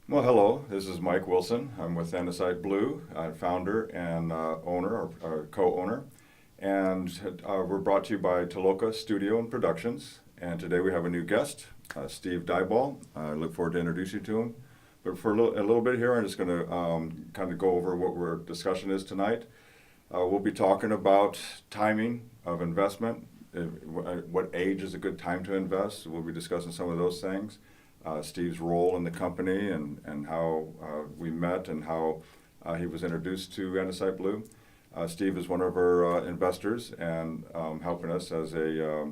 Well, hello. This is Mike Wilson. I'm with Andesite Blue, founder and owner, or co-owner. And we're brought to you by Toloka Studio Productions. And today we have a new guest, Steve Dyball. I look forward to introducing you to him. But for a little bit here, I'm just going to kind of go over what our discussion is tonight. We'll be talking about timing of investment, what age is a good time to invest. We'll be discussing some of those things. Steve's role in the company and how we met and how he was introduced to Andesite Blue. Steve is one of our investors and helping us as a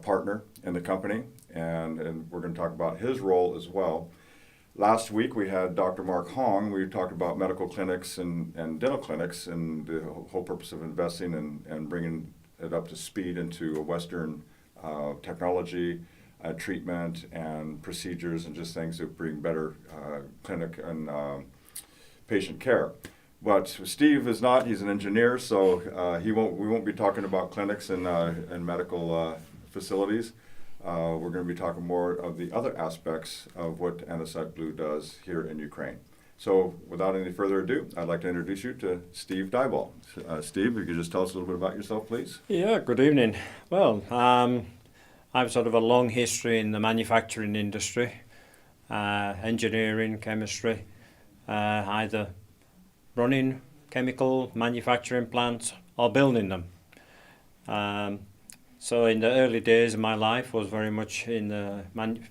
partner in the company, and we're going to talk about his role as well. Last week we had Dr. Mark Hong. We talked about medical clinics and dental clinics and the whole purpose of investing and bringing it up to speed into a Western technology, treatment and procedures and just things that bring better clinic and patient care. But Steve is not, he's an engineer, so we won't be talking about clinics and medical facilities. We're going to be talking more of the other aspects of what Andesite Blue does here in Ukraine. So without any further ado, I'd like to introduce you to Steve Dyball. Steve, if you could just tell us a little bit about yourself, please. Yeah, good evening. Well, I've sort of a long history in the manufacturing industry, engineering, chemistry, either running chemical manufacturing plants or building them. So in the early days of my life was very much in the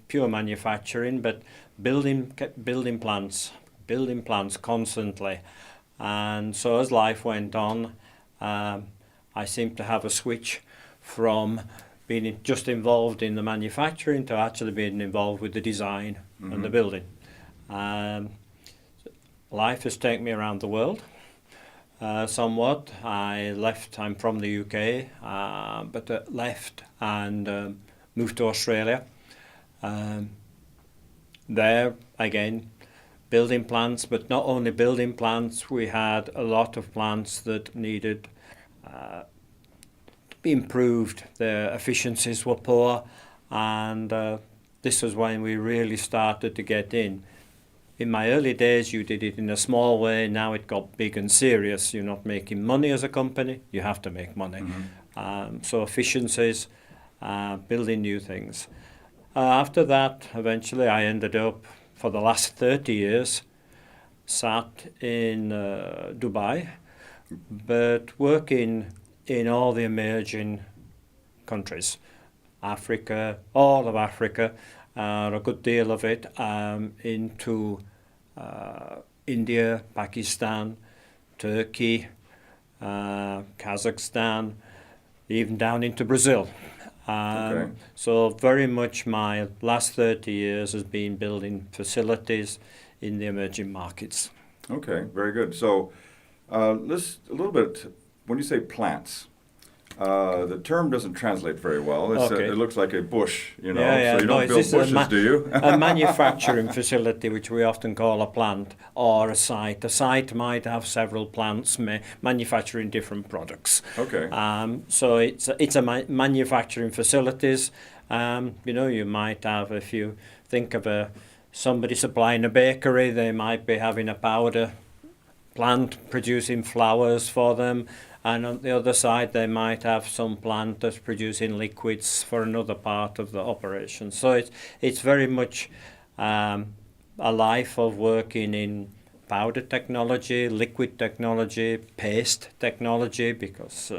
pure manufacturing, but building plants constantly. And so as life went on, I seemed to have a switch from being just involved in the manufacturing to actually being involved with the design and the building. Life has taken me around the world somewhat. I'm from the UK, but left and moved to Australia. There, again, building plants, but not only building plants, we had a lot of plants that needed improved. Their efficiencies were poor, and this was when we really started to get in. In my early days, you did it in a small way. Now it got big and serious. You're not making money as a company. You have to make money. So efficiencies, building new things. After that, eventually I ended up, for the last 30 years, sat in Dubai, but working in all the emerging countries, Africa, all of Africa, a good deal of it, into India, Pakistan, Turkey, Kazakhstan, even down into Brazil. Okay. So very much my last 30 years has been building facilities in the emerging markets. Okay, very good. So let's a little bit, when you say plants, the term doesn't translate very well. Okay. It looks like a bush, so you No, don't build bushes, do you? A manufacturing facility, which we often call a plant, or a site. A site might have several plants manufacturing different products. Okay. So it's a manufacturing facilities. You might have, if you think of somebody supplying a bakery, they might be having a powder plant producing flours for them. And on the other side, they might have some plant that's producing liquids for another part of the operation. So it's very much a life of working in powder technology, liquid technology, paste technology, because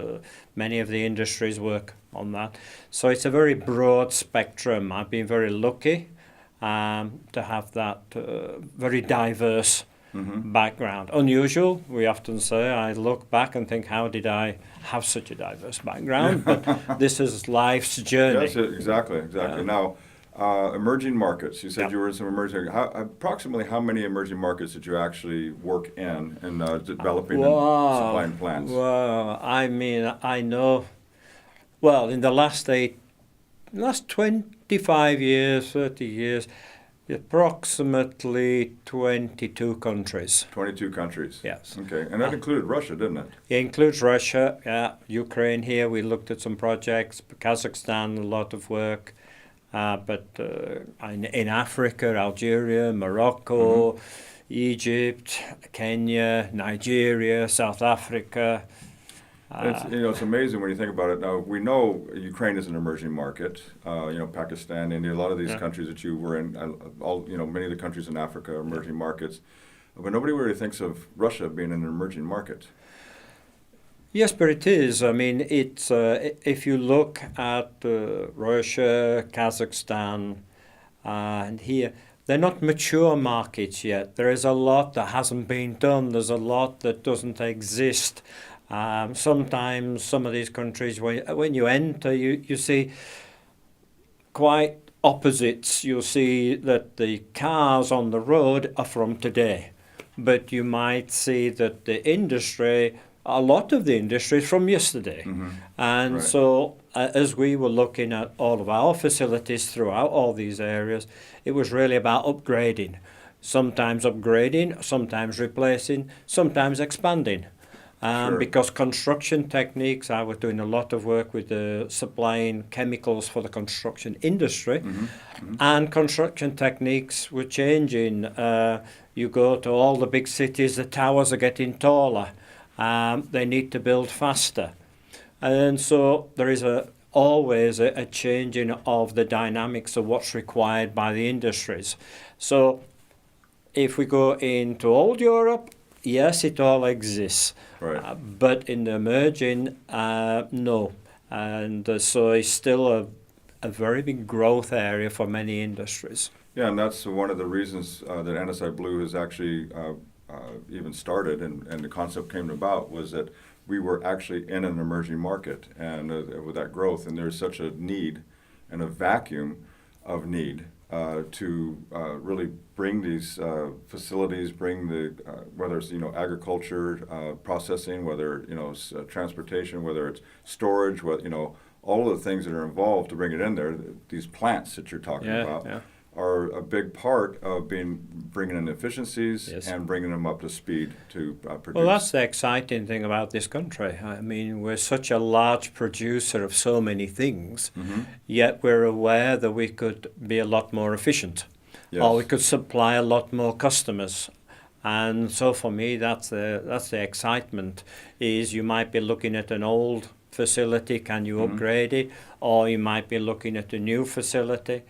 many of the industries work on that. So it's a very broad spectrum. I've been very lucky to have that very diverse background. Unusual, we often say. I look back and think, how did I have such a diverse background? But this is life's journey. Yes, exactly. Now, emerging markets. You said you were in some emerging. Approximately how many emerging markets did you actually work in developing and supplying plants? Well, I mean, I know. Well, in the last 25 years, 30 years, approximately 22 countries. 22 countries. Yes. Okay, and that included Russia, didn't it? It includes Russia, Ukraine here. We looked at some projects, Kazakhstan, a lot of work. but in Africa, Algeria, Morocco, Egypt, Kenya, Nigeria, South Africa. It's amazing when you think about it. Now we know Ukraine is an emerging market. Pakistan, India, a lot of these countries that you were in, many of the countries in Africa are emerging markets. But nobody really thinks of Russia being an emerging market. Yes, but it is. I mean, it's if you look at Russia, Kazakhstan, and here, they're not mature markets yet. There is a lot that hasn't been done. There's a lot that doesn't exist. Sometimes some of these countries, when you enter, you see quite opposites. You'll see that the cars on the road are from today, but you might see that the industry, a lot of the industry is from yesterday. And Right. so as we were looking at all of our facilities throughout all these areas, it was really about upgrading. Sometimes upgrading, sometimes replacing, sometimes expanding. Sure. Because construction techniques, I was doing a lot of work with supplying chemicals for the construction industry, and construction techniques were changing. You go to all the big cities, the towers are getting taller. They need to build faster. And so there is always a changing of the dynamics of what's required by the industries. So if we go into old Europe, yes, it all exists. Right. But in the emerging, no. And so it's still a very big growth area for many industries. Yeah, and that's one of the reasons that Andesite Blue has actually even started, and the concept came about was that we were actually in an emerging market, and with that growth, and there's such a need and a vacuum of need to really bring these facilities, bring the whether it's agriculture, processing, whether it's transportation, whether it's storage, all of the things that are involved to bring it in there. These plants that you're talking about are a big part of bringing in efficiencies and bringing them up to speed to produce. Well, that's the exciting thing about this country. I mean, we're such a large producer of so many things, yet we're aware that we could be a lot more efficient, or we could supply a lot more customers. And so for me, that's the excitement. Is you might be looking at an old facility, can you upgrade it, or you might be looking at a new facility.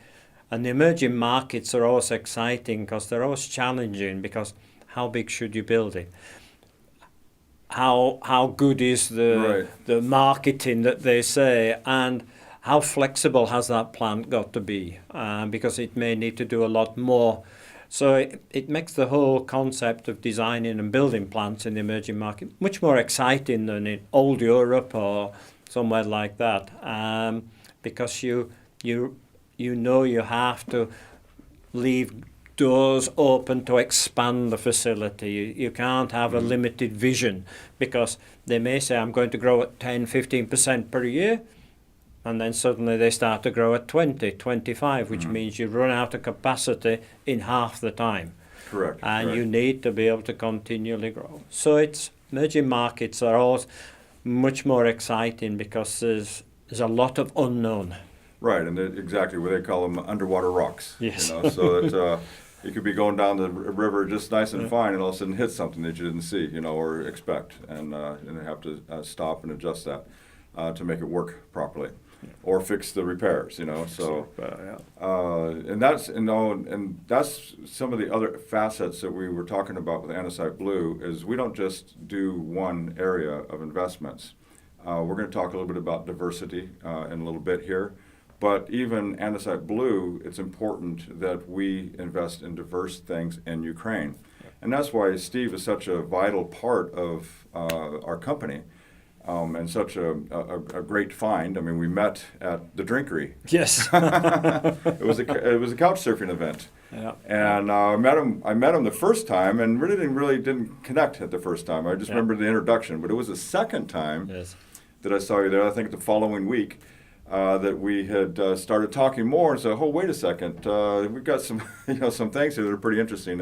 And the emerging markets are always exciting because they're always challenging, because how big should you build it? How good is the marketing that they say, and how flexible has that plant got to be? Because it may need to do a lot more. So it makes the whole concept of designing and building plants in the emerging market much more exciting than in old Europe or somewhere like that, because you have to leave doors open to expand the facility. You can't have a limited vision, because they may say, I'm going to grow at 10-15% per year, and then suddenly they start to grow at 20-25, which means you run out of capacity in half the time. Correct. And you need to be able to continually grow. So emerging markets are always much more exciting because there's a lot of unknown. Right, and exactly what they call them, underwater rocks. Yes. So that you could be going down the river just nice and fine, and all of a sudden hit something that you didn't see, or expect, and have to stop and adjust that to make it work properly, or fix the repairs. So and that's and that's some of the other facets that we were talking about with Andesite Blue. Is we don't just do one area of investments. We're going to talk a little bit about diversity in a little bit here. But even Andesite Blue, it's important that we invest in diverse things in Ukraine. And that's why Steve is such a vital part of our company, and such a great find. I mean, we met at the Drinkery. Yes. It was a couch surfing event. Yeah. And I met him the first time, and really didn't connect at the first time. I just remember the introduction. But it was the second time that I saw you there, I think the following week. That we had started talking more and said, oh, wait a second, we've got some some things here that are pretty interesting,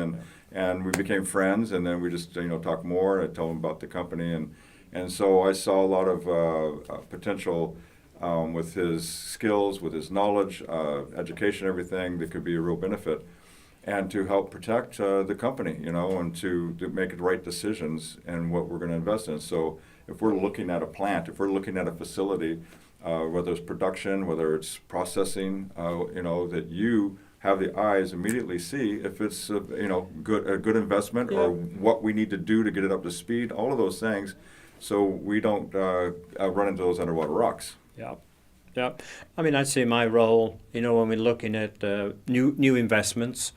and we became friends, and then we just talked more. I told him about the company, and so I saw a lot of potential with his skills, with his knowledge, education, everything, that could be a real benefit, and to help protect the company, and to make the right decisions in what we're going to invest in. So if we're looking at a plant, if we're looking at a facility, whether it's production, whether it's processing, that you have the eyes immediately see if it's a good investment, or what we need to do to get it up to speed, all of those things, so we don't run into those underwater rocks. Yeah. Yeah, I mean, I'd say my role, when we're looking at new investments,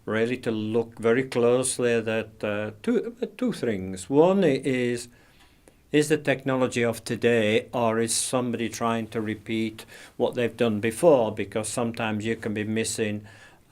really to look very closely at two things. One is the technology of today, or is somebody trying to repeat what they've done before? Because sometimes you can be missing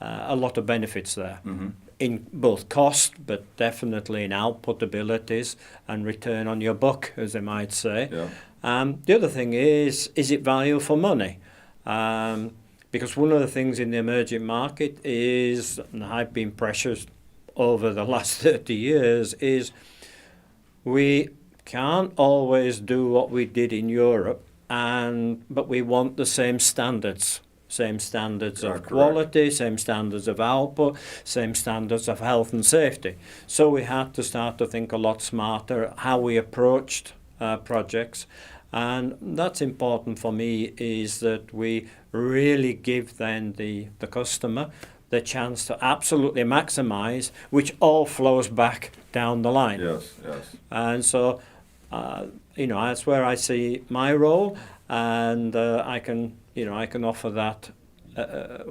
a lot of benefits there. Mm-hmm. In both cost, but definitely in output abilities and return on your buck, as they might say. Yeah. The other thing is it value for money? Because one of the things in the emerging market is, and I've been pressured over the last 30 years, is we can't always do what we did in Europe, but we want the same standards. Same standards of quality, same standards of output, same standards of health and safety. So we had to start to think a lot smarter how we approached projects. And that's important for me, is that we really give then the customer the chance to absolutely maximize, which all flows back down the line. Yes, yes. And so, that's where I see my role, and I can offer that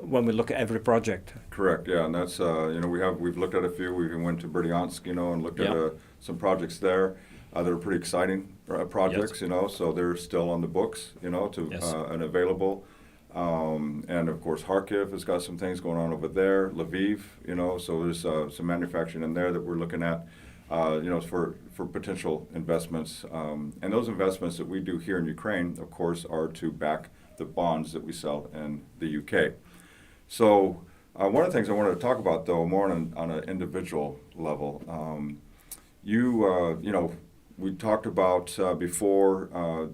when we look at every project. Correct. Yeah, and that's we've looked at a few. We even went to Berdyansk, and looked at some projects there. That are pretty exciting projects, yes. So they're still on the books, yes. And available. And of course, Kharkiv has got some things going on over there. Lviv, so there's some manufacturing in there that we're looking at, for potential investments. And those investments that we do here in Ukraine, of course, are to back the bonds that we sell in the UK. So one of the things I wanted to talk about, though, more on an individual level, we talked about before,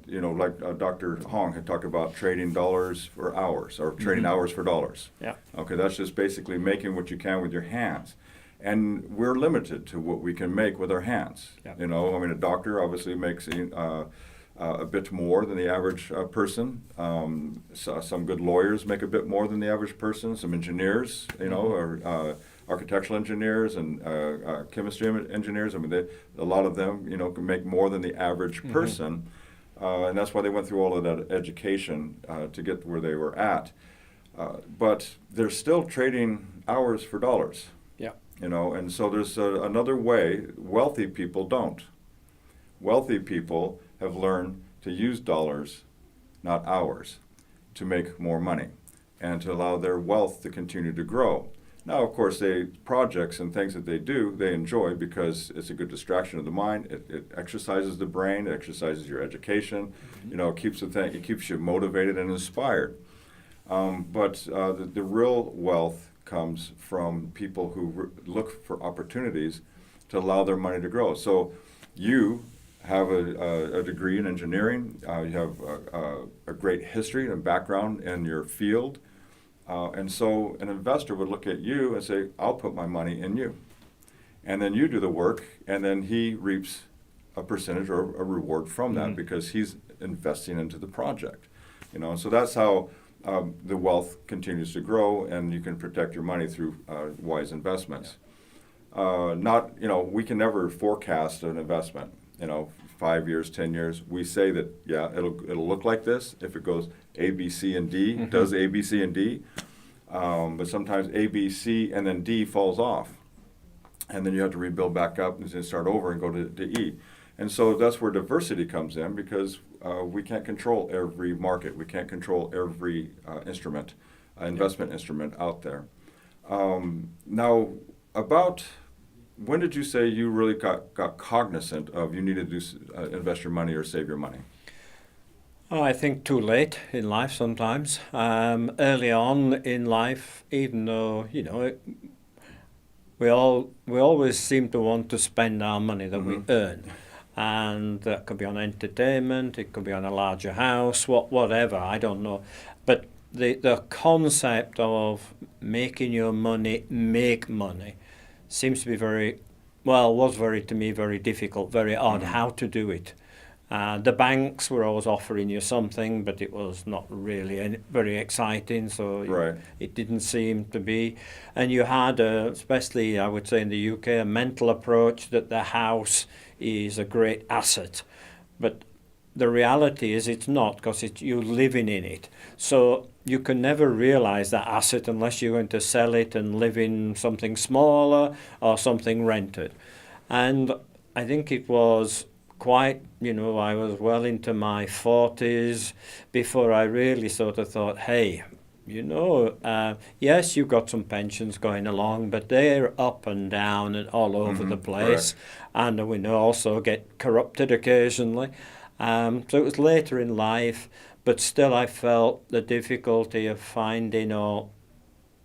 like Dr. Hong had talked about trading dollars for hours, or trading mm-hmm. hours for dollars. Yeah. Okay, that's just basically making what you can with your hands. And we're limited to what we can make with our hands. Yeah. A doctor obviously makes a bit more than the average person. So some good lawyers make a bit more than the average person. Some engineers, or architectural engineers and chemistry engineers. A lot of them, can make more than the average person, mm-hmm. And that's why they went through all of that education to get where they were at. But they're still trading hours for dollars. Yeah. And so there's another way. Wealthy people don't. Wealthy people have learned to use dollars, not hours, to make more money and to allow their wealth to continue to grow. Now, of course, projects and things that they do, they enjoy because it's a good distraction of the mind. It exercises the brain. It exercises your education. Mm-hmm. It keeps you motivated and inspired. But the real wealth comes from people who look for opportunities to allow their money to grow. So you have a degree in engineering. You have a great history and background in your field. And so an investor would look at you and say, I'll put my money in you. And then you do the work, and then he reaps a percentage or a reward from that, mm-hmm. because he's investing into the project. And so that's how the wealth continues to grow, and you can protect your money through wise investments. We can never forecast an investment, 5 years, 10 years. We say that, it'll look like this if it goes A, B, C, and D, mm-hmm. does A, B, C, and D. But sometimes A, B, C, and then D falls off. And then you have to rebuild back up and then start over and go to E. And so that's where diversity comes in, because we can't control every market. We can't control every investment instrument out there. Now, about when did you say you really got cognizant of you needed to invest your money or save your money? Oh, I think too late in life sometimes. Early on in life, even though, we always seem to want to spend our money that mm-hmm. we earn. and that could be on entertainment, it could be on a larger house, whatever, I don't know. But the concept of making your money make money seems to be was very, to me, very difficult, very odd how to do it. The banks were always offering you something, but it was not really very exciting, so Right. it didn't seem to be. And you had, especially I would say in the UK, a mental approach that the house is a great asset. But the reality is it's not, because you're living in it. So you can never realize that asset unless you're going to sell it and live in something smaller or something rented. And I think it was quite, I was well into my 40s before I really sort of thought, hey, yes, you've got some pensions going along, but they're up and down and all over the place. Correct. And we also get corrupted occasionally. So it was later in life, but still I felt the difficulty of finding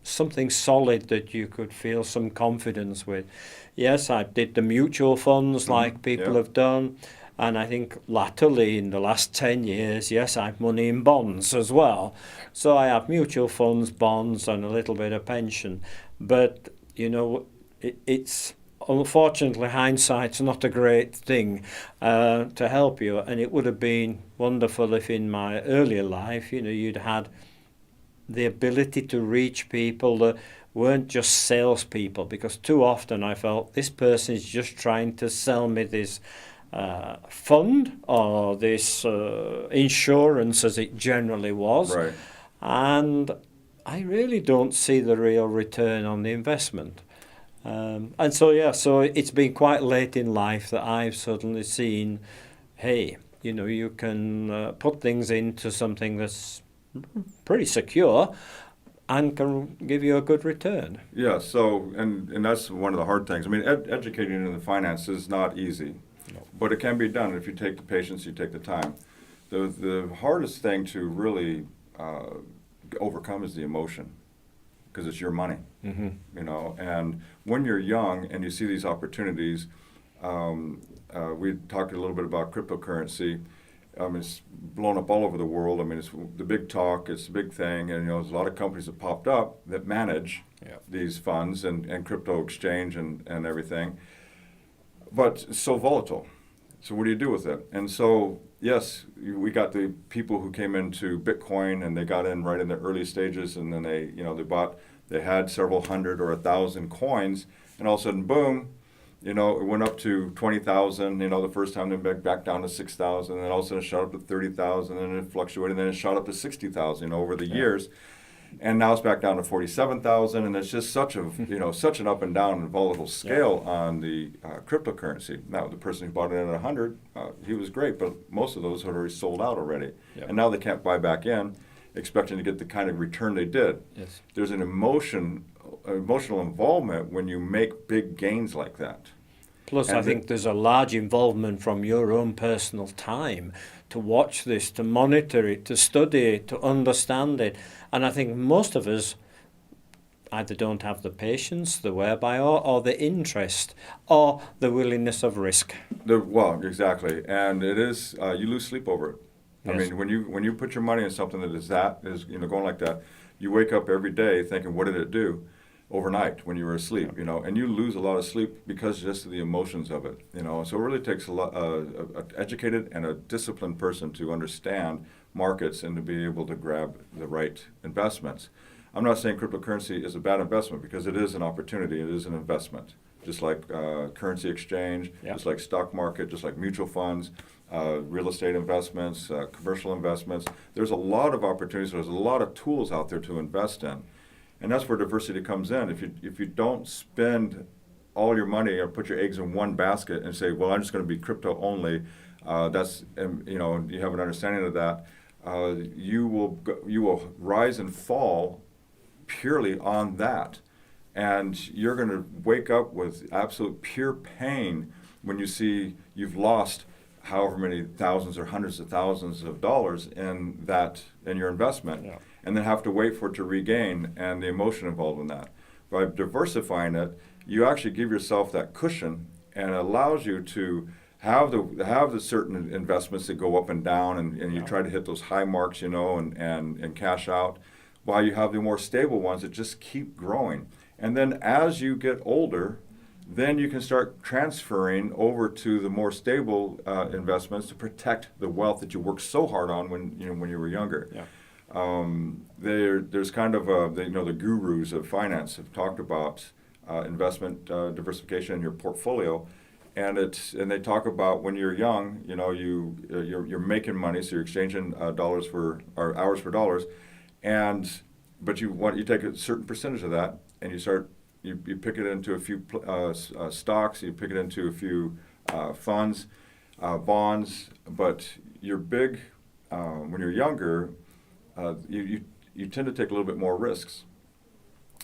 something solid that you could feel some confidence with. Yes, I did the mutual funds like people have done. And I think latterly, in the last 10 years, yes, I have money in bonds as well. So I have mutual funds, bonds, and a little bit of pension. But, it's unfortunately, hindsight's not a great thing to help you. And it would have been wonderful if in my earlier life, you'd had the ability to reach people that weren't just salespeople. Because too often I felt this person is just trying to sell me this fund or this insurance, as it generally was. Right. And I really don't see the real return on the investment. And so it's been quite late in life that I've suddenly seen, hey, you can put things into something that's pretty secure and can give you a good return. Yeah, so, and that's one of the hard things. I mean, educating in the finance is not easy. No. But it can be done if you take the patience, you take the time. The hardest thing to really overcome is the emotion, because it's your money, And when you're young and you see these opportunities, we talked a little bit about cryptocurrency. It's blown up all over the world. I mean, it's the big talk. It's the big thing, and there's a lot of companies that popped up that manage these funds and crypto exchange and everything. But it's so volatile. So what do you do with it? And so, yes, we got the people who came into Bitcoin and they got in right in the early stages, and then they had several hundred or 1,000 coins, and all of a sudden, boom, it went up to 20,000. The first time they back down to 6,000, and then all of a sudden it shot up to 30,000, and it fluctuated, and then it shot up to 60,000. Over the years. And now it's back down to 47,000, and it's just such an up and down and volatile scale on the cryptocurrency. Now, the person who bought it at 100, he was great, but most of those had already sold out already, and now they can't buy back in, expecting to get the kind of return they did. Yes. There's an emotional involvement when you make big gains like that. Plus, I think there's a large involvement from your own personal time to watch this, to monitor it, to study it, to understand it. And I think most of us either don't have the patience, the whereby, or the interest, or the willingness of risk. Well, exactly. And it is, you lose sleep over it. Yes. I mean, when you put your money in something that is going like that, you wake up every day thinking, what did it do overnight when you were asleep, and you lose a lot of sleep because just of the emotions of it, So it really takes an educated and a disciplined person to understand markets and to be able to grab the right investments. I'm not saying cryptocurrency is a bad investment, because it is an opportunity, it is an investment. Just like currency exchange, just like stock market, just like mutual funds, real estate investments, commercial investments. There's a lot of opportunities, there's a lot of tools out there to invest in. And that's where diversity comes in. If you don't spend all your money or put your eggs in one basket and say, well, I'm just going to be crypto only, you have an understanding of that, you will rise and fall purely on that. And you're going to wake up with absolute pure pain when you see you've lost however many thousands or hundreds of thousands of dollars in your investment. Yeah. And then have to wait for it to regain, and the emotion involved in that. By diversifying it, you actually give yourself that cushion, and it allows you to have the certain investments that go up and down, and you Yeah. try to hit those high marks, and cash out, while you have the more stable ones that just keep growing. And then as you get older, then you can start transferring over to the more stable investments to protect the wealth that you worked so hard on when you were younger. Yeah. There's kind of the gurus of finance have talked about investment diversification in your portfolio, and they talk about when you're young, you're making money, so you're exchanging hours for dollars, but you take a certain percentage of that and you pick it into a few stocks, you pick it into a few funds, bonds, but you're big when you're younger. You tend to take a little bit more risks.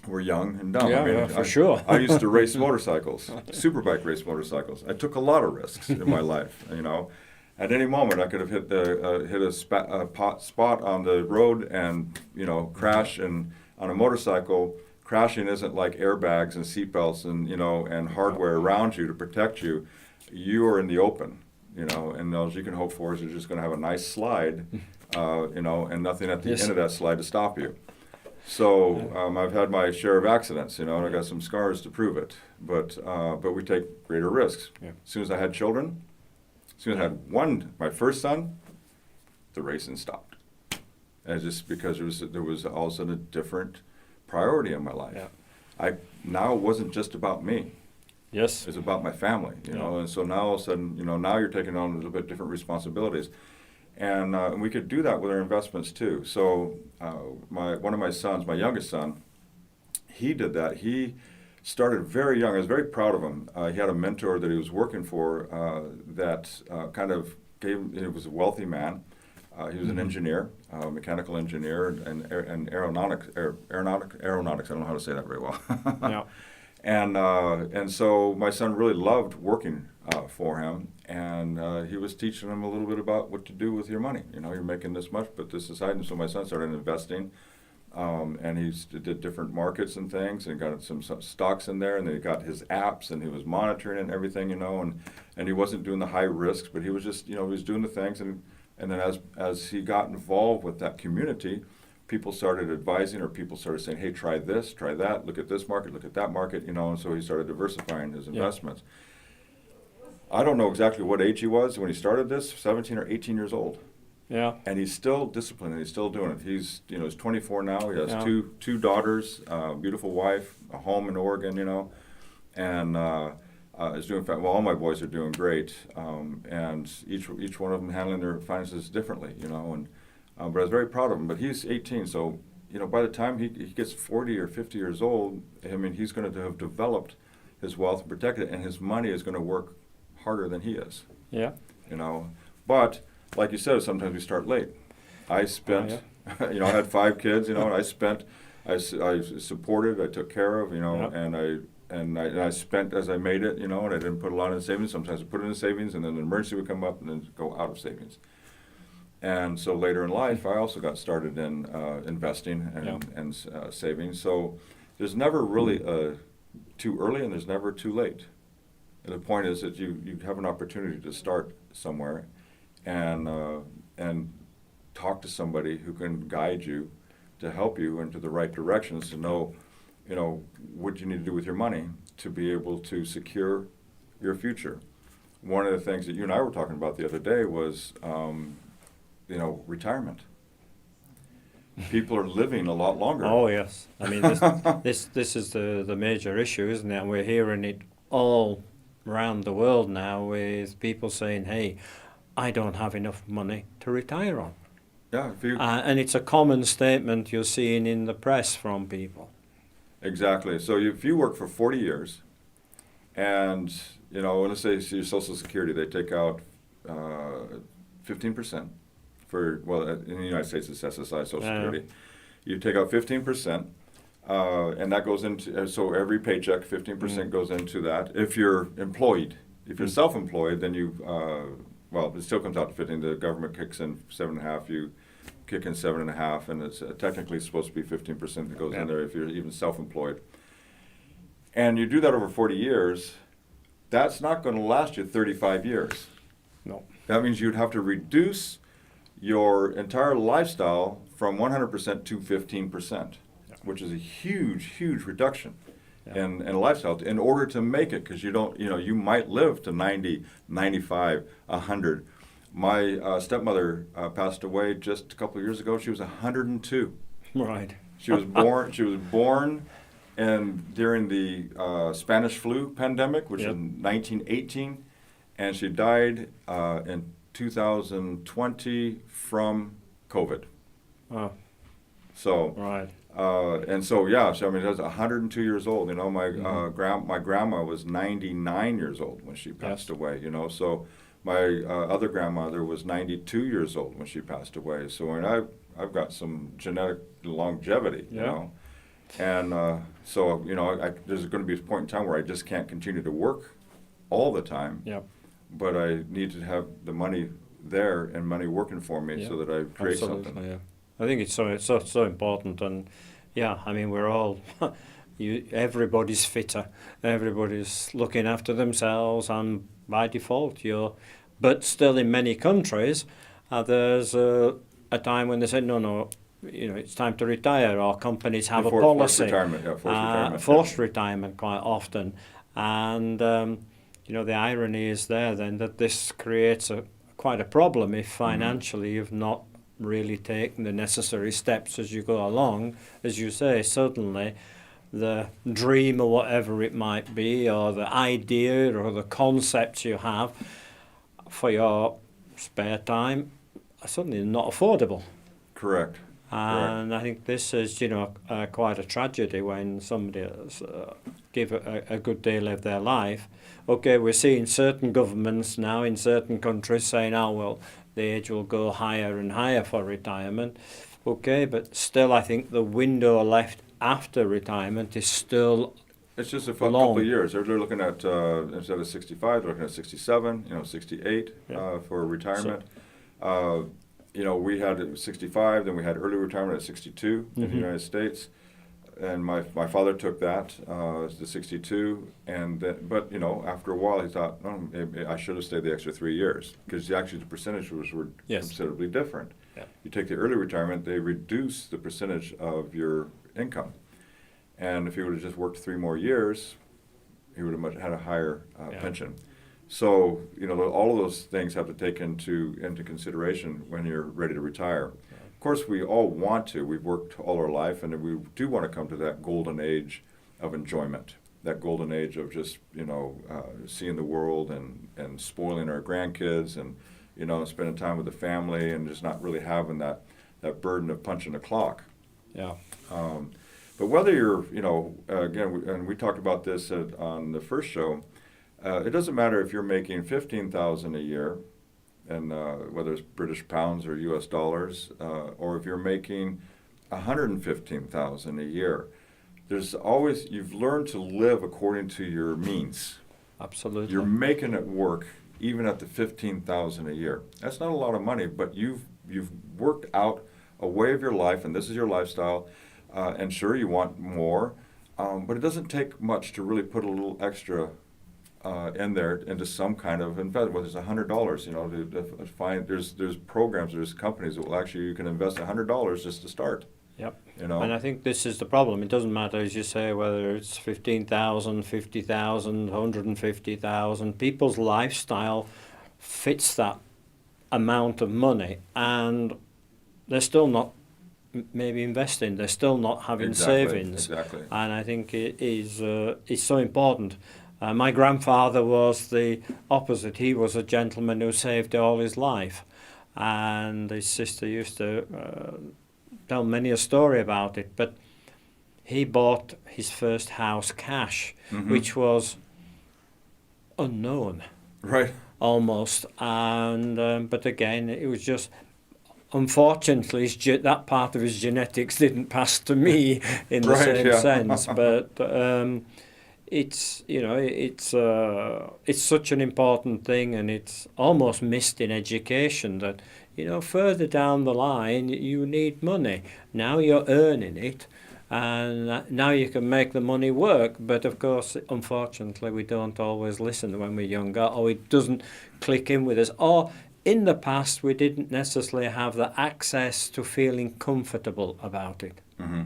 We're young and dumb. Yeah, for sure. I used to race motorcycles, superbike race motorcycles. I took a lot of risks in my life. At any moment I could have hit a spot on the road and crash. And on a motorcycle, crashing isn't like airbags and seatbelts and hardware around you to protect you. You are in the open, and all you can hope for is you're just going to have a nice slide, and nothing at the end of that slide to stop you. So I've had my share of accidents, and I got some scars to prove it. But we take greater risks. Yeah. As soon as I had children, as soon as I had my first son, the racing stopped. And just because there was all of a sudden a different priority in my life. Yeah. Now it wasn't just about me. Yes. It's about my family, and so now all of a sudden, now you're taking on a little bit different responsibilities. And we could do that with our investments too. So one of my sons, my youngest son, he did that. He started very young. I was very proud of him. He had a mentor that he was working for that kind of he was a wealthy man. He was an engineer, mechanical engineer, and aeronautics. I don't know how to say that very well. Yeah. And so my son really loved working for him, and he was teaching him a little bit about what to do with your money. You're making this much, but this aside. And so my son started investing, and he did different markets and things, and got some stocks in there, and then he got his apps, and he was monitoring and everything, and he wasn't doing the high risks, but he was just, he was doing the things, and then as he got involved with that community, people started advising, or people started saying, hey, try this, try that, look at this market, look at that market, and so he started diversifying his investments. I don't know exactly what age he was when he started this, 17 or 18 years old. Yeah. And he's still disciplined, and he's still doing it. He's 24 now. He has two daughters, a beautiful wife, a home in Oregon, and is doing well. All my boys are doing great, and each one of them handling their finances differently, and but I was very proud of him. But he's 18, so by the time he gets 40 or 50 years old, he's going to have developed his wealth and protected it, and his money is going to work harder than he is. Yeah. But like you said, sometimes we start late. I spent, I had 5 kids, and I supported, I took care of, and I spent as I made it, and I didn't put a lot in savings. Sometimes I put it in savings, and then an emergency would come up, and then go out of savings. And so later in life, I also got started in investing and saving. So there's never really too early, and there's never too late. And the point is that you have an opportunity to start somewhere, and talk to somebody who can guide you to help you into the right directions, to know what you need to do with your money to be able to secure your future. One of the things that you and I were talking about the other day was retirement. People are living a lot longer. Oh yes, this is the major issue, isn't it? And we're hearing it all around the world now, with people saying, "Hey, I don't have enough money to retire on." Yeah, and it's a common statement you're seeing in the press from people. Exactly. So if you work for 40 years, and let's say your Social Security, they take out 15%. In the United States, it's SSI, Social Security. You take out 15%, and that goes into, so every paycheck, 15% goes into that. If you're employed, if you're self-employed, then it still comes out to 15. The government kicks in 7.5. You kick in 7.5, and it's technically supposed to be 15% that goes in there if you're even self-employed. And you do that over 40 years. that's not going to last you 35 years. No. That means you'd have to reduce your entire lifestyle from 100% to 15%, which is a huge, huge reduction in lifestyle in order to make it, because you don't, you might live to 90, 95, 100. My stepmother passed away just a couple of years ago. She was 102. Right. She was born and during the Spanish flu pandemic, which was in 1918, and she died in 2020 from COVID. Oh. So, right. And so, yeah, so I mean, that's 102 years old. My my grandma was 99 years old when she passed away. So my other grandmother was 92 years old when she passed away. So I've got some genetic longevity. And so there's going to be a point in time where I just can't continue to work all the time. But I need to have the money there and money working for me so that I create something. Yeah. I think it's so important, and I mean, we're all everybody's fitter, everybody's looking after themselves, and by default but still in many countries there's a time when they say no, it's time to retire, or companies have a policy. Forced retirement quite often, and the irony is there then that this creates quite a problem if financially you've not really taken the necessary steps as you go along. As you say, suddenly the dream or whatever it might be, or the idea or the concepts you have for your spare time are suddenly not affordable. Correct. And I think this is, quite a tragedy when somebody give a good deal of their life. Okay, we're seeing certain governments now in certain countries saying, well, the age will go higher and higher for retirement. Okay, but still I think the window left after retirement is still It's just a couple of years. They're looking at, instead of 65, they're looking at 67, 68 for retirement. We had 65, then we had early retirement at 62 in the United States, and my father took that to 62, but after a while he thought, maybe I should have stayed the extra 3 years, because actually the percentages were considerably different. You take the early retirement, they reduce the percentage of your income, and if he would have just worked 3 more years, he would have had a higher pension. So, all of those things have to take into consideration when you're ready to retire. Of course, we all want to. We've worked all our life, and we do want to come to that golden age of enjoyment, that golden age of just, seeing the world and spoiling our grandkids and, spending time with the family and just not really having that burden of punching the clock. But whether you're, again, and we talked about this on the first show, it doesn't matter if you're making $15,000 a year, and whether it's British pounds or U.S. dollars, or if you're making $115,000 a year. There's always, you've learned to live according to your means. Absolutely. You're making it work even at the $15,000 a year. That's not a lot of money, but you've worked out a way of your life, and this is your lifestyle. And sure, you want more, but it doesn't take much to really put a little extra in there into some kind of investment. Whether it's $100, to find there's programs, there's companies that will actually, you can invest $100 just to start. And I think this is the problem. It doesn't matter, as you say, whether it's 15,000, 50,000, 150,000. People's lifestyle fits that amount of money, and they're still not maybe investing. They're still not having savings. And I think it is so important. My grandfather was the opposite. He was a gentleman who saved all his life, and his sister used to tell many a story about it. But he bought his first house cash, which was unknown, almost. And but again, it was just, unfortunately, that part of his genetics didn't pass to me in the same sense. But it's such an important thing, and it's almost missed in education that further down the line you need money. Now you're earning it, and now you can make the money work. But of course, unfortunately, we don't always listen when we're younger, or it doesn't click in with us, or in the past we didn't necessarily have the access to feeling comfortable about it. Mm-hmm.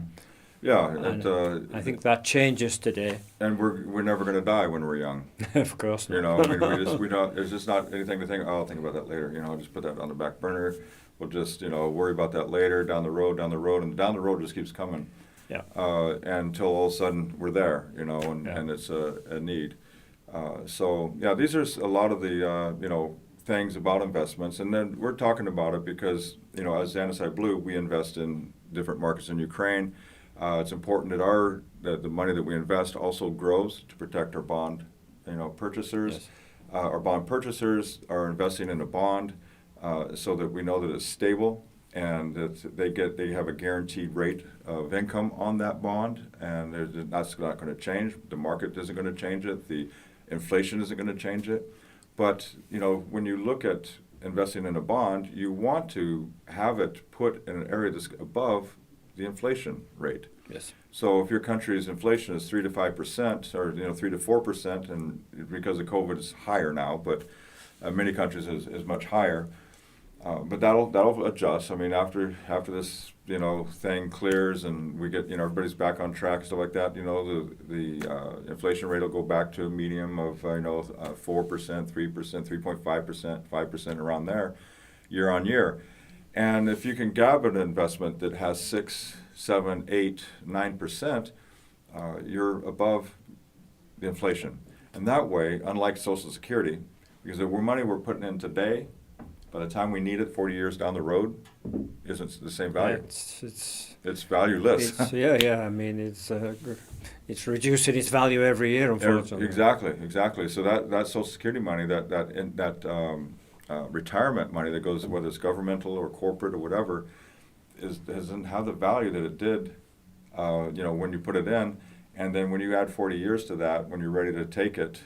Yeah, And I think that changes today. and we're never going to die when we're young. Of course not. You know, I mean, we don't. It's just not anything to think. Oh, I'll think about that later. You know, just put that on the back burner. We'll just worry about that later down the road, and down the road just keeps coming. Yeah. Until all of a sudden we're there. Yeah. And it's a need. So yeah, these are a lot of the things about investments, and then we're talking about it because as Andesite Blue, we invest in different markets in Ukraine. It's important that the money that we invest also grows to protect our bond, purchasers. Yes. Our bond purchasers are investing in a bond so that we know that it's stable and that they have a guaranteed rate of income on that bond, and that's not going to change. The market isn't going to change it. The inflation isn't going to change it. But when you look at investing in a bond, you want to have it put in an area that's above the inflation rate. Yes. So if your country's inflation is 3 to 5%, or 3 to 4%, and because of COVID it's higher now, but many countries is much higher. But that'll adjust. I mean, after this thing clears and we get everybody's back on track and stuff like that, the inflation rate will go back to a medium of 4%, 3%, 3.5%, 5% around there, year on year. And if you can grab an investment that has 6, 7, 8, 9%, you're above the inflation. And that way, unlike Social Security, because the money we're putting in today, by the time we need it 40 years down the road, isn't the same value. It's valueless. I mean, it's reducing its value every year, unfortunately. Exactly. So that Social Security money, that retirement money that goes, whether it's governmental or corporate or whatever, doesn't have the value that it did, when you put it in. And then when you add 40 years to that, when you're ready to take it,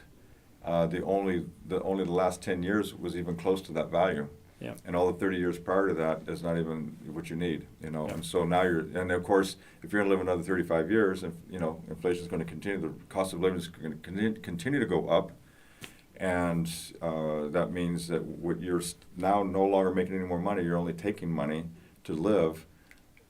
the last 10 years was even close to that value. Yeah. And all the 30 years prior to that is not even what you need, Yeah. And so now and of course, if you're going to live another 35 years, inflation is going to continue, the cost of living is going to continue to go up. And that means that what you're now no longer making any more money, you're only taking money to live,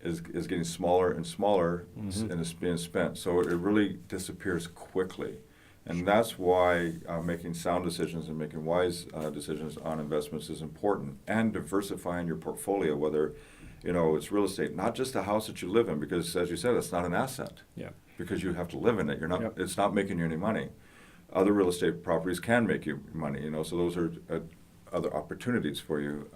is getting smaller and smaller, Mm-hmm. and it's being spent. So it really disappears quickly. And that's why making sound decisions and making wise decisions on investments is important, and diversifying your portfolio, whether it's real estate, not just a house that you live in, because as you said, it's not an asset. Yeah. Because you have to live in it. You're not. Yep. It's not making you any money. Other real estate properties can make you money. So those are other opportunities for you.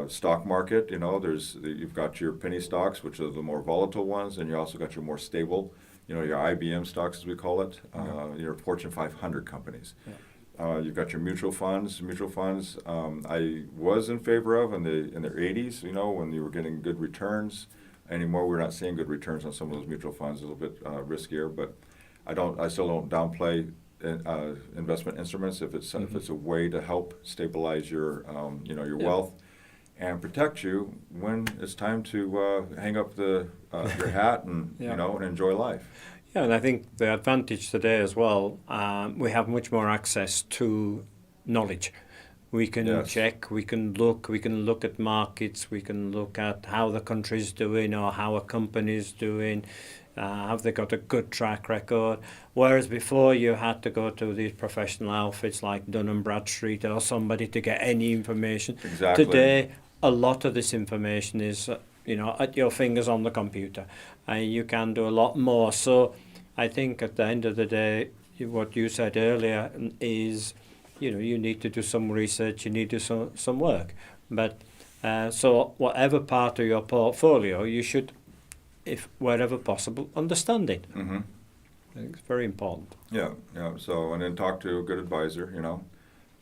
Stock market. You've got your penny stocks, which are the more volatile ones, and you also got your more stable. Your IBM stocks, as we call it, your Fortune 500 companies. Yeah. You've got your mutual funds. Mutual funds, I was in favor of in the 80s, when you were getting good returns. Anymore, we're not seeing good returns on some of those mutual funds. A little bit riskier, but I still don't downplay investment instruments if it's a way to help stabilize your wealth and protect you when it's time to hang up your hat and and enjoy life. Yeah, and I think the advantage today as well, we have much more access to knowledge. We can check, we can look at markets, we can look at how the country's doing or how a company's doing. Have they got a good track record? Whereas before you had to go to these professional outfits like Dun & Bradstreet or somebody to get any information. Exactly. Today, a lot of this information is, at your fingers on the computer. And you can do a lot more. So I think at the end of the day, what you said earlier is, you need to do some research, you need to do some work. But so whatever part of your portfolio, you should, if wherever possible, understand it. Mm-hmm. I think it's very important. Yeah. So, and then talk to a good advisor,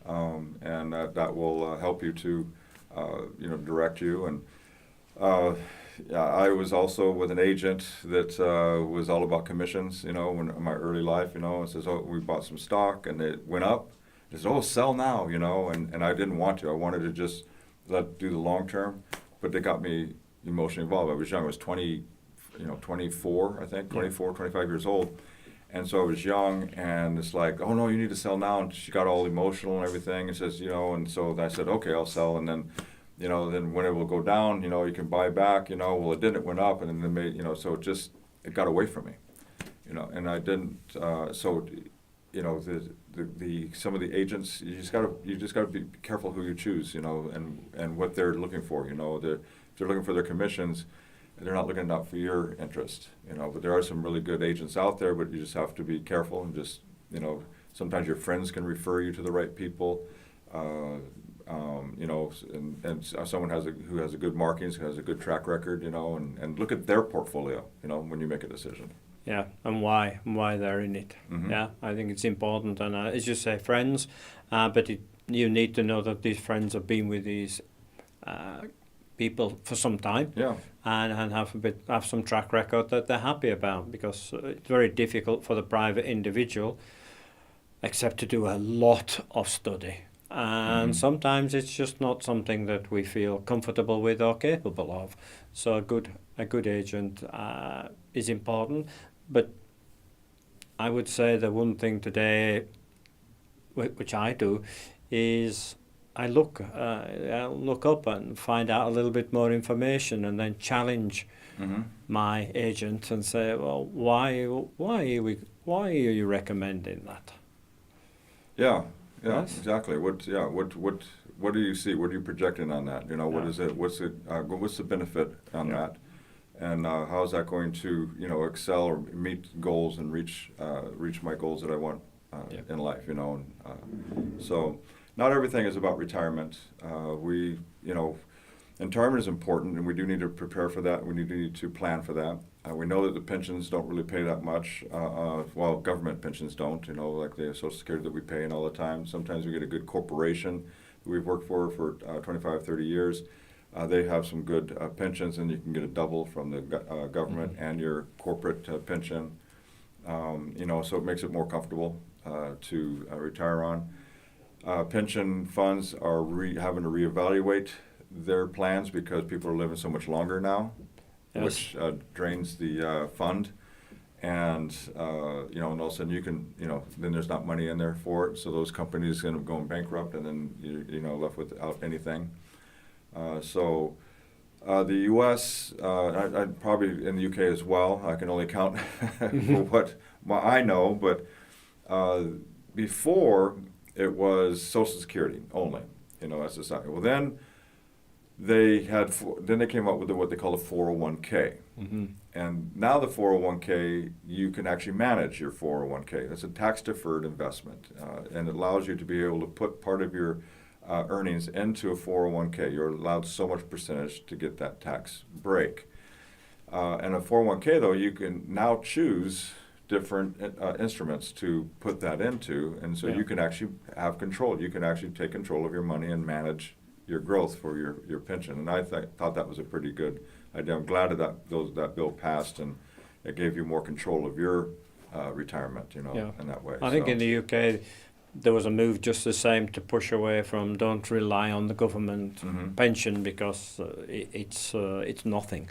and that will help you to, direct you. And I was also with an agent that was all about commissions, when in my early life, and says, oh, we bought some stock and it went up. He says, oh, sell now, and I didn't want to. I wanted to just do the long term, but they got me emotionally involved. I was young. I was 24, I think, 24, 25 years old. And so I was young, and it's like, oh no, you need to sell now. And she got all emotional and everything, and says, and so I said, okay, I'll sell. And then, then when it will go down, you can buy back, well, it didn't, it went up, and then they made, so it got away from me, and I didn't, some of the agents, you just gotta be careful who you choose, and what they're looking for, if they're looking for their commissions, they're not looking out for your interest, but there are some really good agents out there, but you just have to be careful and just, sometimes your friends can refer you to the right people, and someone who has a good markings, who has a good track record, and look at their portfolio, when you make a decision. Yeah, and why they're in it. Mm-hmm. Yeah, I think it's important, and as you say, friends, but you need to know that these friends have been with these people for some time, Yeah. and have some track record that they're happy about, because it's very difficult for the private individual, except to do a lot of study. And sometimes it's just not something that we feel comfortable with or capable of. So a good agent is important. But I would say the one thing today, which I do, is I'll look up and find out a little bit more information, and then challenge my agent and say, well, why are you recommending that? Yeah. Yeah, Yes. exactly. What do you see? What are you projecting on that? What is it? What's the benefit on that? And how is that going to, excel or meet goals and reach my goals that I want in life? So not everything is about retirement. Retirement is important, and we do need to prepare for that. We need to plan for that. We know that the pensions don't really pay that much. Well, government pensions don't, like the Social Security that we pay in all the time. Sometimes we get a good corporation that we've worked for 25, 30 years. They have some good pensions, and you can get a double from the government and your corporate pension. So it makes it more comfortable to retire on. Pension funds are having to reevaluate their plans because people are living so much longer now. Yes. Which drains the fund, and and all of a sudden you can, then there's not money in there for it, so those companies end up going bankrupt, and then you're left without anything. So the U.S., I probably in the U.K. as well. I can only count for what I know, but before it was Social Security only, as a society. Well, then they came up with what they call a 401k. And now the 401k, you can actually manage your 401k. It's a tax-deferred investment, and it allows you to be able to put part of your earnings into a 401k. You're allowed so much percentage to get that tax break. And a 401k, though, you can now choose different instruments to put that into, and so you can actually have control. You can actually take control of your money and manage your growth for your pension, and I thought that was a pretty good idea. I'm glad that bill passed, and it gave you more control of your retirement, in that way. I think in the UK there was a move just the same to push away from don't rely on the government pension, because it's nothing,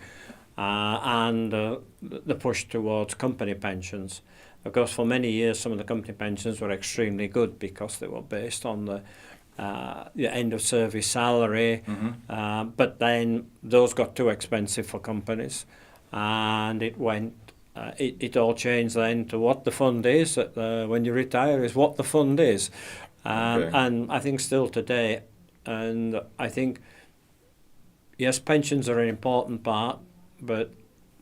and the push towards company pensions. Of course, for many years some of the company pensions were extremely good because they were based on the end of service salary, but then those got too expensive for companies, and it all changed then to what the fund is when you retire is what the fund is, and I think still today, and I think yes, pensions are an important part, but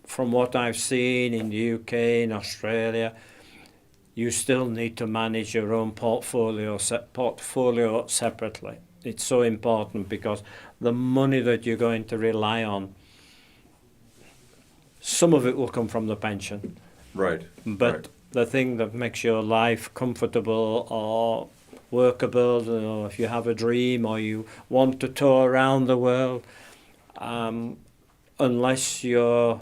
from what I've seen in the UK, in Australia, you still need to manage your own portfolio separately. It's so important, because the money that you're going to rely on, some of it will come from the pension. Right. But the thing that makes your life comfortable or workable, or if you have a dream or you want to tour around the world, unless you're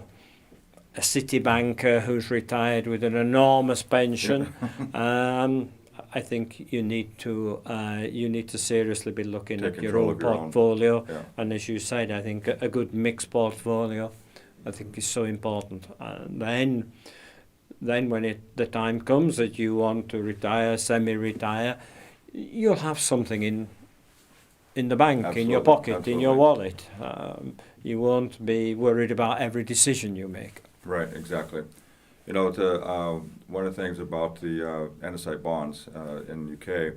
a city banker who's retired with an enormous pension, I think you need to seriously be looking at your own portfolio. And as you said, I think a good mixed portfolio I think is so important. And then when the time comes that you want to retire, semi-retire, you'll have something in the bank, Absolutely, in your pocket, in your absolutely. wallet. You won't be worried about every decision you make. Right, exactly. You know, one of the things about the andesite bonds in UK,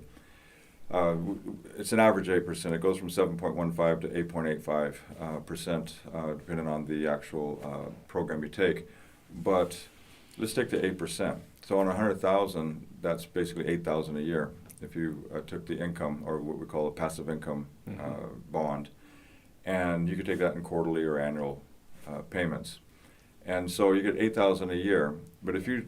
it's an average 8%. It goes from 7.15 to 8.85%, depending on the actual program you take. But let's take the 8%. So on 100,000, that's basically 8,000 a year. If you took the income, or what we call a passive income bond, and you could take that in quarterly or annual payments. And so you get 8,000 a year. But if you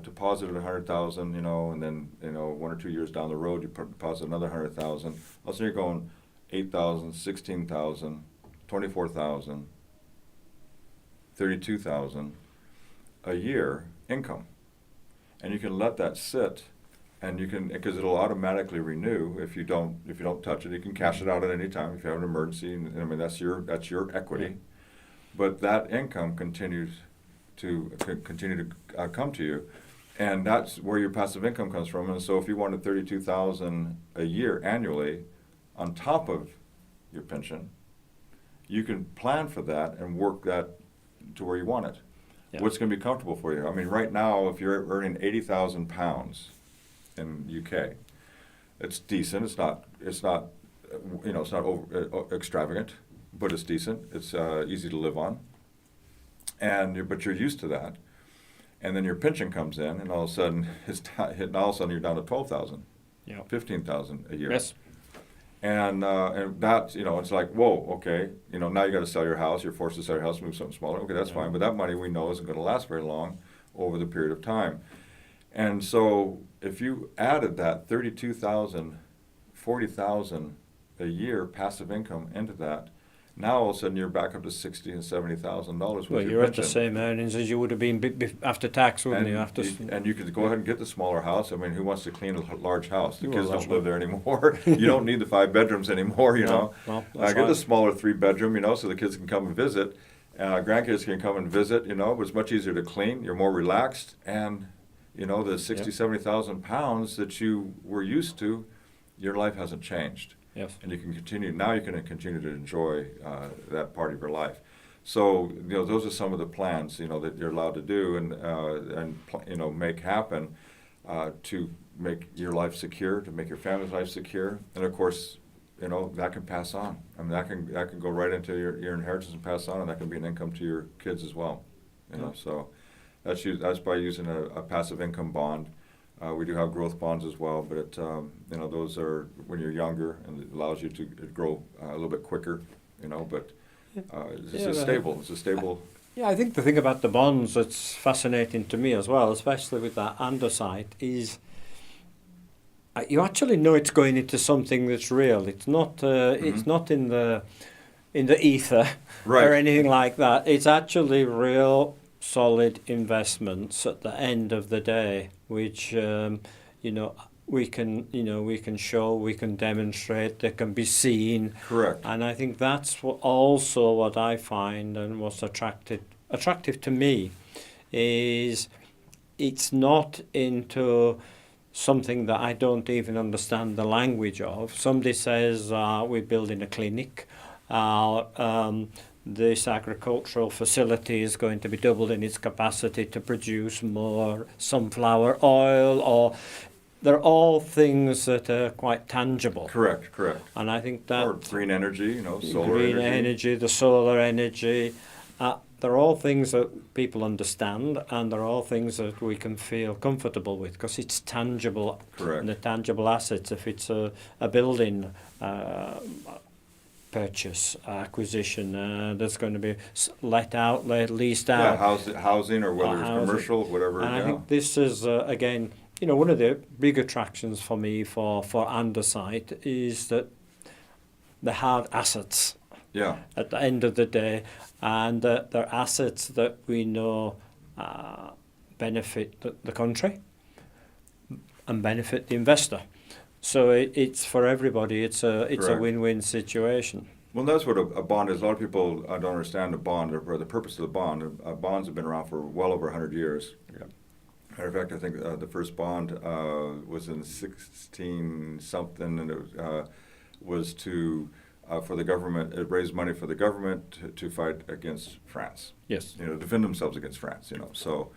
deposited 100,000, you know, and then 1 or 2 years down the road you deposit another 100,000, also you're going 8,000, 16,000, 24,000, 32,000 a year income, and you can let that sit, and you can, because it'll automatically renew if you don't touch it. You can cash it out at any time if you have an emergency. And I mean that's your equity. Yeah. But that income continues to come to you, and that's where your passive income comes from. And so if you wanted 32,000 a year annually on top of your pension, you can plan for that and work that to where you want it. Yeah. What's going to be comfortable for you? I mean, right now, if you're earning £80,000 in UK, it's decent. It's not over, extravagant, but it's decent. It's easy to live on, but you're used to that. And then your pension comes in, and all of a sudden all of a sudden you're down to 12,000, yeah, 15,000 a year. Yes. And that, it's like, whoa, okay, now you got to sell your house. You're forced to sell your house, move something smaller. Okay, that's fine. But that money we know isn't going to last very long over the period of time. And so if you added that 32,000, 40,000 a year passive income into that, now all of a sudden you're back up to $60,000 and $70,000 with your you're pension. at the same earnings as you would have been after tax, wouldn't you? And you could go ahead and get the smaller house. I mean, who wants to clean a large house? The kids don't live there anymore. You don't need the 5 bedrooms anymore, No, get the smaller 3-bedroom, so the kids can come and visit. Grandkids can come and visit, but it's much easier to clean. You're more relaxed. And, the 60,000, 70,000 pounds that you were used to, your life hasn't changed. Yes. And you can continue to enjoy that part of your life. So, those are some of the plans, that you're allowed to do and make happen to make your life secure, to make your family's life secure. And of course, that can pass on. I mean, that can go right into your inheritance and pass on, and that can be an income to your kids as well. So that's by using a passive income bond. We do have growth bonds as well, but those are when you're younger, and it allows you to grow a little bit quicker. But it's a stable. Yeah, I think the thing about the bonds that's fascinating to me as well, especially with that andesite, is you actually know it's going into something that's real. It's not. It's not in the ether, right, or anything like that. It's actually real, solid investments at the end of the day, which we can show, we can demonstrate, they can be seen. Correct. And I think that's also what I find, and what's attractive to me is it's not into something that I don't even understand the language of. Somebody says we're building a clinic, this agricultural facility is going to be doubled in its capacity to produce more sunflower oil, or they're all things that are quite tangible. Correct. And I think that... Or green energy, solar green energy, the solar energy, they're all things that people understand, and they're all things that we can feel comfortable with, because it's tangible. Correct. And the tangible assets, if it's a building purchase, acquisition, that's going to be leased out. Yeah, housing, or whether it's commercial, whatever. And I think this is, again, one of the big attractions for me for andesite is that they have assets. Yeah. At the end of the day, and they're assets that we know benefit the country and benefit the investor. So it's for everybody. It's a win-win situation. Well, that's what a bond is. A lot of people don't understand a bond or the purpose of the bond. Bonds have been around for well over 100 years. Yeah. Matter of fact, I think the first bond was in 16 something, and it was to for the government. It raised money for the government to fight against France. Yes. Defend themselves against France. So,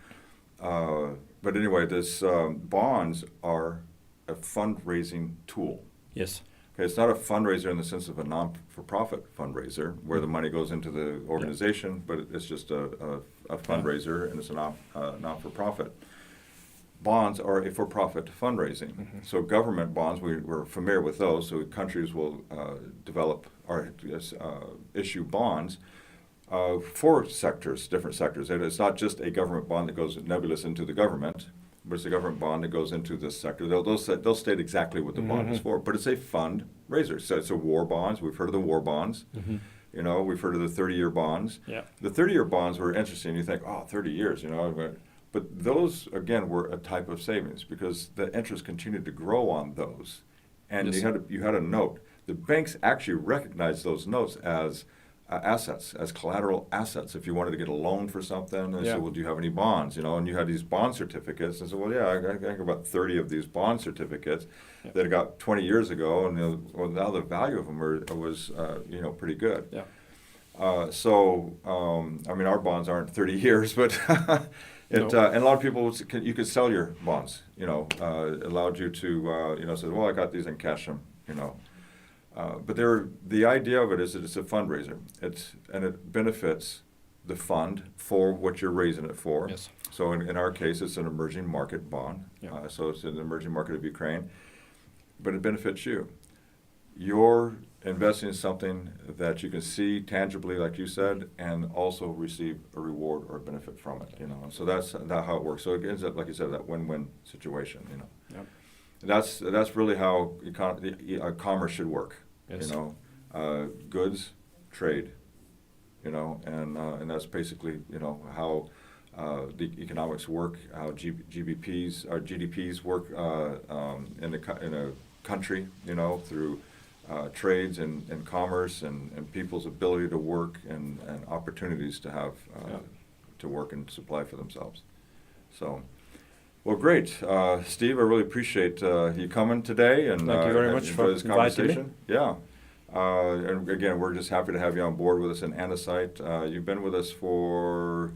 but anyway, this bonds are a fundraising tool. Yes. Okay, it's not a fundraiser in the sense of a non-for-profit fundraiser where the money goes into the organization, but it's just a fundraiser, and it's a non-for-profit. Bonds are a for-profit fundraising. So government bonds, we're familiar with those. So countries will develop or issue bonds for sectors, different sectors. And it's not just a government bond that goes nebulous into the government, but it's a government bond that goes into this sector. They'll state exactly what the bond is for, but it's a fundraiser. So it's a war bonds. We've heard of the war bonds. We've heard of the 30-year bonds. Yeah. The 30-year bonds were interesting. You think, 30 years, But those, again, were a type of savings because the interest continued to grow on those. And Yes. you had a note. The banks actually recognized those notes as assets, as collateral assets. If you wanted to get a loan for something, and Yeah. said, well, do you have any bonds? And you had these bond certificates. And said, well, yeah, I got about 30 of these bond certificates that I got 20 years ago, and now the value of them was pretty good. Yeah. Our bonds aren't 30 years, but and a lot of people, you could sell your bonds, allowed you to, say, well, I got these and cash them, But the idea of it is that it's a fundraiser. And it benefits the fund for what you're raising it for. Yes. So in our case, it's an emerging market bond. Yeah. So it's an emerging market of Ukraine. But it benefits you. You're investing in something that you can see tangibly, like you said, and also receive a reward or a benefit from it. And so that's how it works. So it ends up, like you said, that win-win situation. Yep. That's really how commerce should work. Yes. Goods, trade. And that's basically how the economics work, how GDPs work in a country. Through trades and commerce and people's ability to work and opportunities to have to work and supply for themselves. So. Well, great. Steve, I really appreciate you coming today. And thank you very much for this inviting me. conversation. Yeah. And again, we're just happy to have you on board with us in Andesite. You've been with us for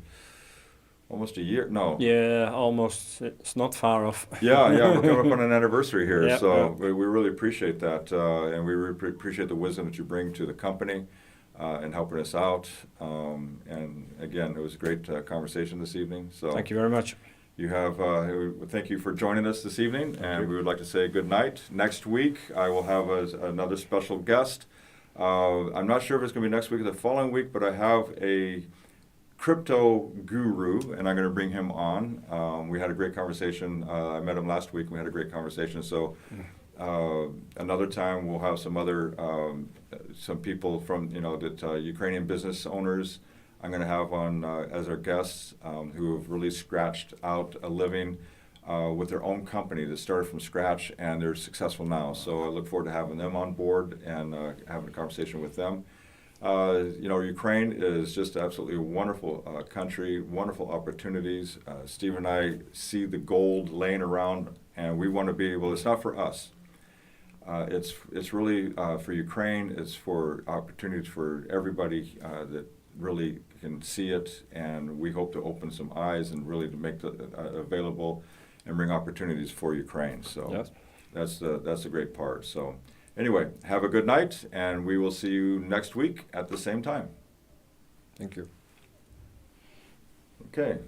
almost a year. No. Yeah, almost. It's not far off. Yeah, we're coming up on an anniversary here. Yeah, so we really appreciate that. And we really appreciate the wisdom that you bring to the company and helping us out. And again, it was a great conversation this evening. So Thank you very much. You have. Thank you for joining us this evening, and we would like to say good night. Next week, I will have another special guest. I'm not sure if it's going to be next week or the following week, but I have a crypto guru, and I'm going to bring him on. We had a great conversation. I met him last week, and we had a great conversation. So another time, we'll have some other some people from Ukrainian business owners. I'm going to have on as our guests who have really scratched out a living with their own company that started from scratch, and they're successful now. So I look forward to having them on board and having a conversation with them. Ukraine is just absolutely a wonderful country, wonderful opportunities. Steve and I see the gold laying around, and we want to be able. It's not for us. It's really for Ukraine. It's for opportunities for everybody that really can see it, and we hope to open some eyes and really to make it available and bring opportunities for Ukraine. So Yes. that's the great part. So anyway, have a good night, and we will see you next week at the same time. Thank you. Okay.